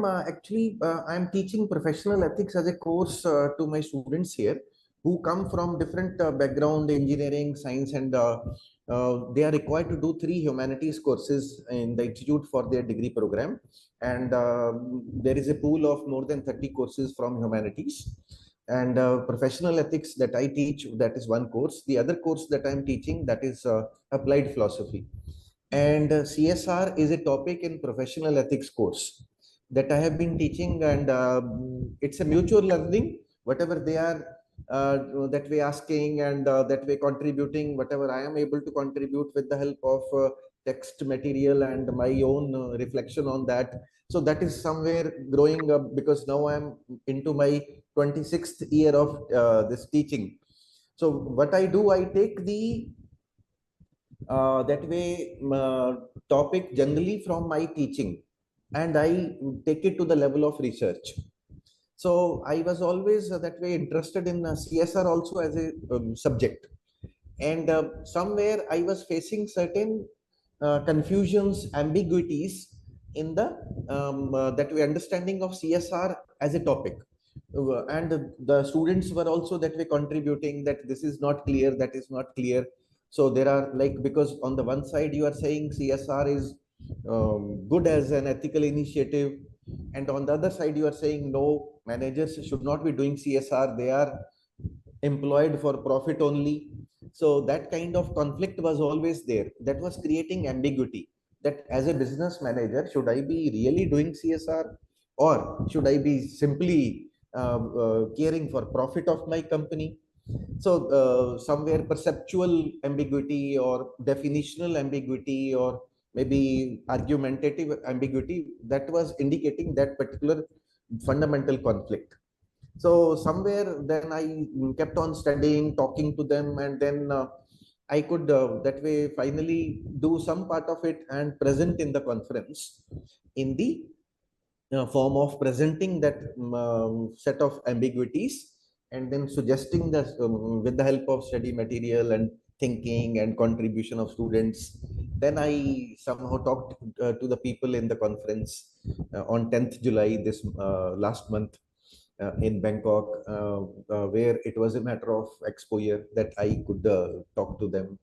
I'm teaching professional ethics as a course to my students here who come from different background, engineering, science, and they are required to do 3 humanities courses in the institute for their degree program. And there is a pool of more than 30 courses from humanities. And professional ethics that I teach, that is one course. The other course that I'm teaching, that is applied philosophy. And CSR is a topic in professional ethics course that I have been teaching, and it's a mutual learning. Whatever they are that way asking and that way contributing, whatever I am able to contribute with the help of text material and my own reflection on that. So that is somewhere growing up because now I'm into my 26th year of this teaching. So what I do, I take the that way topic generally from my teaching and I take it to the level of research. So I was always that way interested in CSR also as a subject. And somewhere I was facing certain confusions, ambiguities in the that way understanding of CSR as a topic. And the students were also that way contributing that this is not clear, that is not clear. So there are like, because on the one side you are saying CSR is good as an ethical initiative, and on the other side you are saying no, managers should not be doing CSR, they are employed for profit only. So that kind of conflict was always there, that was creating ambiguity, that as a business manager, should I be really doing CSR, or should I be simply caring for profit of my company? So somewhere perceptual ambiguity or definitional ambiguity or maybe argumentative ambiguity, that was indicating that particular fundamental conflict. So somewhere then I kept on studying, talking to them, and then I could that way finally do some part of it and present in the conference in the form of presenting that set of ambiguities, and then suggesting that with the help of study material and thinking and contribution of students, then I somehow talked to the people in the conference on 10th July this last month in Bangkok, where it was a matter of exposure that I could talk to them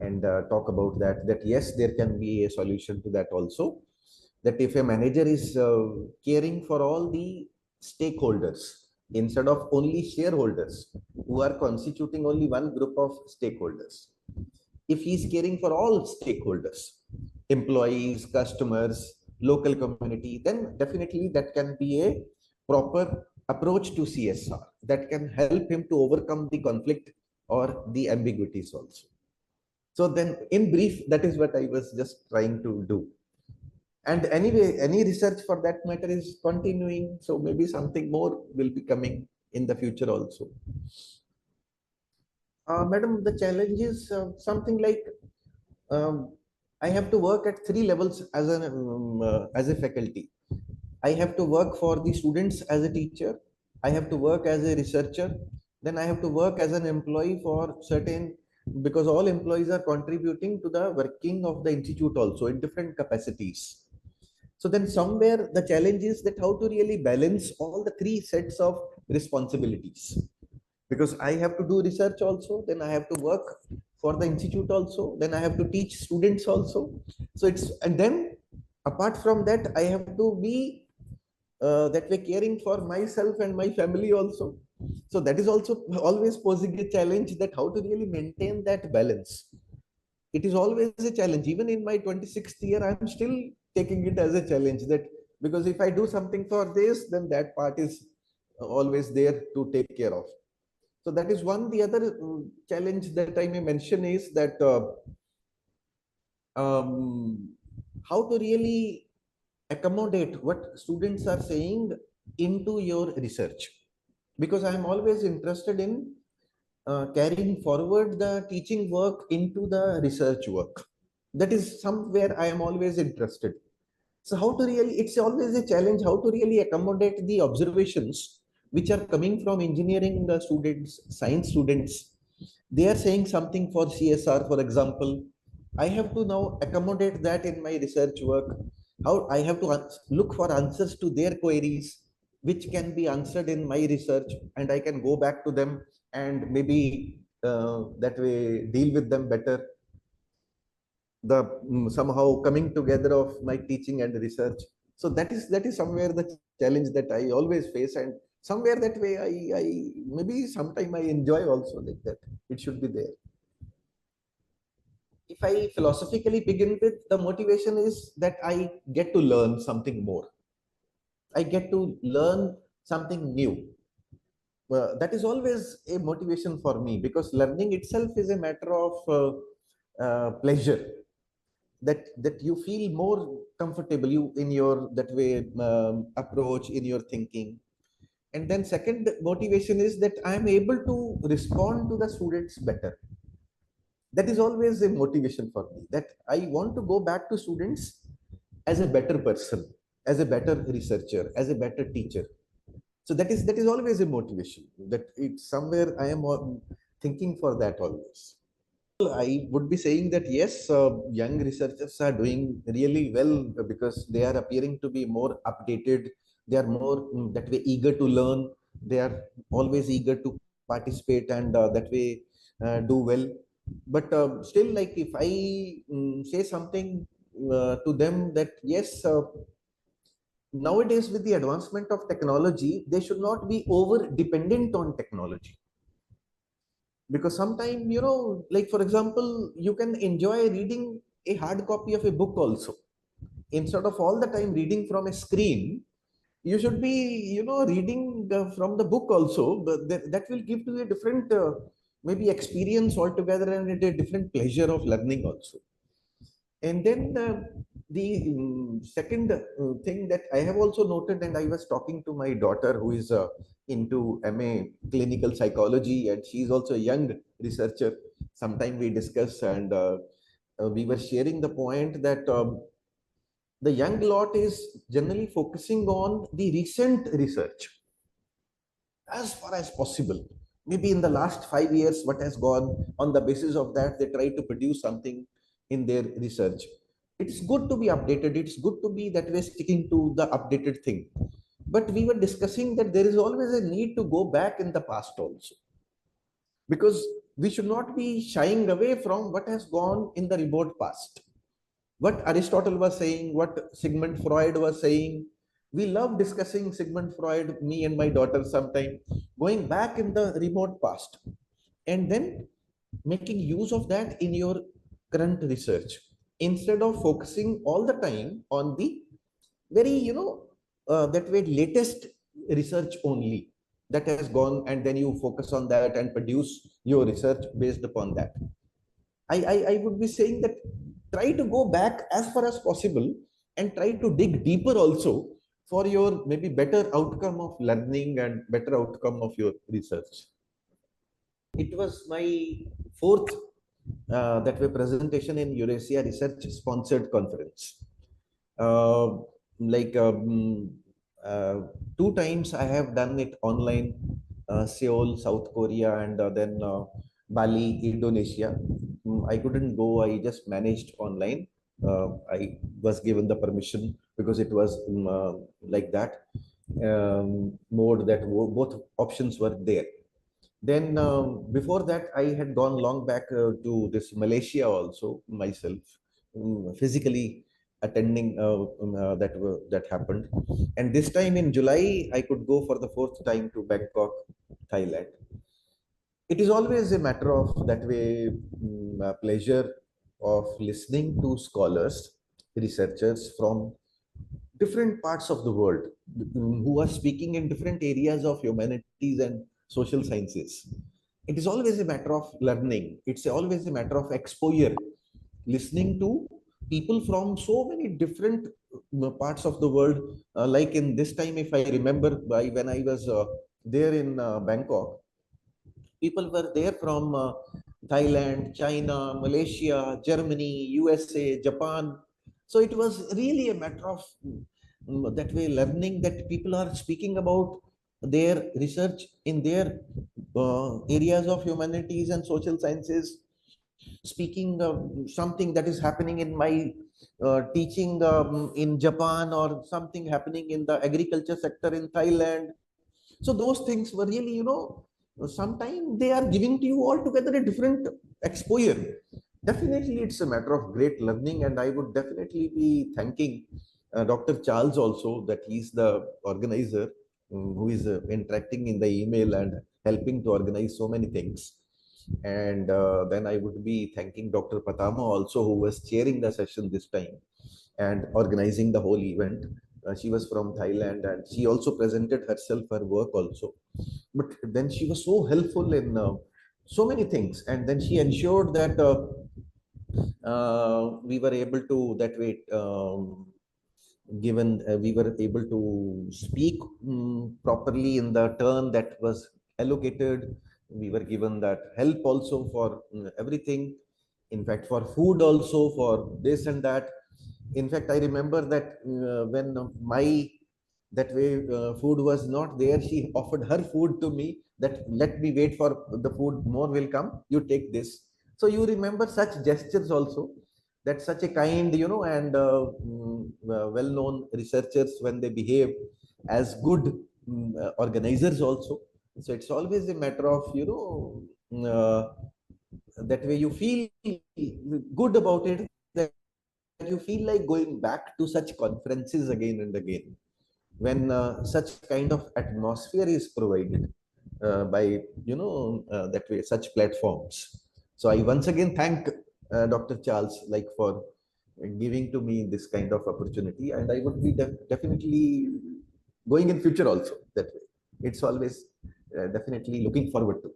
and talk about that yes, there can be a solution to that also, that if a manager is caring for all the stakeholders instead of only shareholders who are constituting only one group of stakeholders, if he is caring for all stakeholders, employees, customers, local community, then definitely that can be a proper approach to CSR that can help him to overcome the conflict or the ambiguities also. So then in brief, that is what I was just trying to do. And anyway, any research for that matter is continuing. So maybe something more will be coming in the future also. Madam, the challenge is something like I have to work at 3 levels as a faculty. I have to work for the students as a teacher. I have to work as a researcher. Then I have to work as an employee for certain, because all employees are contributing to the working of the institute also in different capacities. So then somewhere the challenge is that how to really balance all the 3 sets of responsibilities, because I have to do research also, then I have to work for the institute also, then I have to teach students also. So it's, and then apart from that, I have to be that way caring for myself and my family also. So that is also always posing a challenge, that how to really maintain that balance. It is always a challenge. Even in my 26th year, I'm still taking it as a challenge, that because if I do something for this, then that part is always there to take care of. So that is one. The other challenge that I may mention is that how to really accommodate what students are saying into your research, because I am always interested in carrying forward the teaching work into the research work. That is somewhere I am always interested. So how to really, it's always a challenge how to really accommodate the observations which are coming from engineering students, science students. They are saying something for CSR, for example. I have to now accommodate that in my research work. how I have to look for answers to their queries, which can be answered in my research, and I can go back to them and maybe that way deal with them better. The somehow coming together of my teaching and research. So that is somewhere the challenge that I always face, and somewhere that way I maybe sometime I enjoy also like that. It should be there. If I philosophically begin with, the motivation is that I get to learn something more. I get to learn something new. That is always a motivation for me, because learning itself is a matter of pleasure, that you feel more comfortable you in your that way approach in your thinking. And then second motivation is that I am able to respond to the students better. That is always a motivation for me, that I want to go back to students as a better person, as a better researcher, as a better teacher. So that is always a motivation, that it's somewhere I am thinking for that always. I would be saying that yes, young researchers are doing really well, because they are appearing to be more updated. They are more that way eager to learn. They are always eager to participate, and that way do well. But still, like if I say something to them, that yes, nowadays with the advancement of technology, they should not be over dependent on technology, because sometimes like for example, you can enjoy reading a hard copy of a book also, instead of all the time reading from a screen. You should be reading from the book also, but that will give to a different maybe experience altogether, and a different pleasure of learning also. And then the second thing that I have also noted, and I was talking to my daughter who is into MA clinical psychology, and she is also a young researcher. Sometime we discuss, and we were sharing the point that the young lot is generally focusing on the recent research as far as possible. Maybe in the last 5 years, what has gone, on the basis of that, they try to produce something in their research. It's good to be updated. It's good to be that way sticking to the updated thing. But we were discussing that there is always a need to go back in the past also, because we should not be shying away from what has gone in the remote past. What Aristotle was saying, what Sigmund Freud was saying. We love discussing Sigmund Freud, me and my daughter, sometime going back in the remote past, and then making use of that in your current research, instead of focusing all the time on the very, that way latest research only that has gone, and then you focus on that and produce your research based upon that. I would be saying that try to go back as far as possible, and try to dig deeper also, for your maybe better outcome of learning and better outcome of your research. It was my fourth that way presentation in Eurasia Research sponsored conference. Uh, like two times I have done it online, Seoul, South Korea, and then Bali, Indonesia. I couldn't go. I just managed online. I was given the permission, because it was like that mode, that both options were there. Then before that, I had gone long back to this Malaysia also myself, physically attending that happened. And this time in July, I could go for the fourth time to Bangkok, Thailand. It is always a matter of that way pleasure of listening to scholars, researchers from different parts of the world, who are speaking in different areas of humanities and social sciences. It is always a matter of learning. It's always a matter of exposure, listening to people from so many different parts of the world. Like in this time, if I remember, when I was there in Bangkok, people were there from Thailand, China, Malaysia, Germany, USA, Japan. So it was really a matter of that way learning, that people are speaking about their research in their areas of humanities and social sciences, speaking something that is happening in my teaching in Japan, or something happening in the agriculture sector in Thailand. So those things were really, sometimes they are giving to you altogether a different exposure. Definitely, it's a matter of great learning, and I would definitely be thanking Dr. Charles also, that he's the organizer, who is interacting in the email and helping to organize so many things. And then I would be thanking Dr. Patama also, who was chairing the session this time and organizing the whole event. She was from Thailand, and she also presented herself, her work also. But then she was so helpful in so many things, and then she ensured that we were able to that way. Given we were able to speak properly in the turn that was allocated. We were given that help also for everything, in fact for food also, for this and that. In fact, I remember that when my that way food was not there, she offered her food to me, that let me wait for the food, more will come, you take this. So you remember such gestures also, that such a kind, and well-known researchers, when they behave as good organizers also. So it's always a matter of, that way you feel good about it, that you feel like going back to such conferences again and again, when such kind of atmosphere is provided by, that way such platforms. So I once again thank Dr. Charles, like, for giving to me this kind of opportunity, and I would be definitely going in future also that way. It's always definitely looking forward to.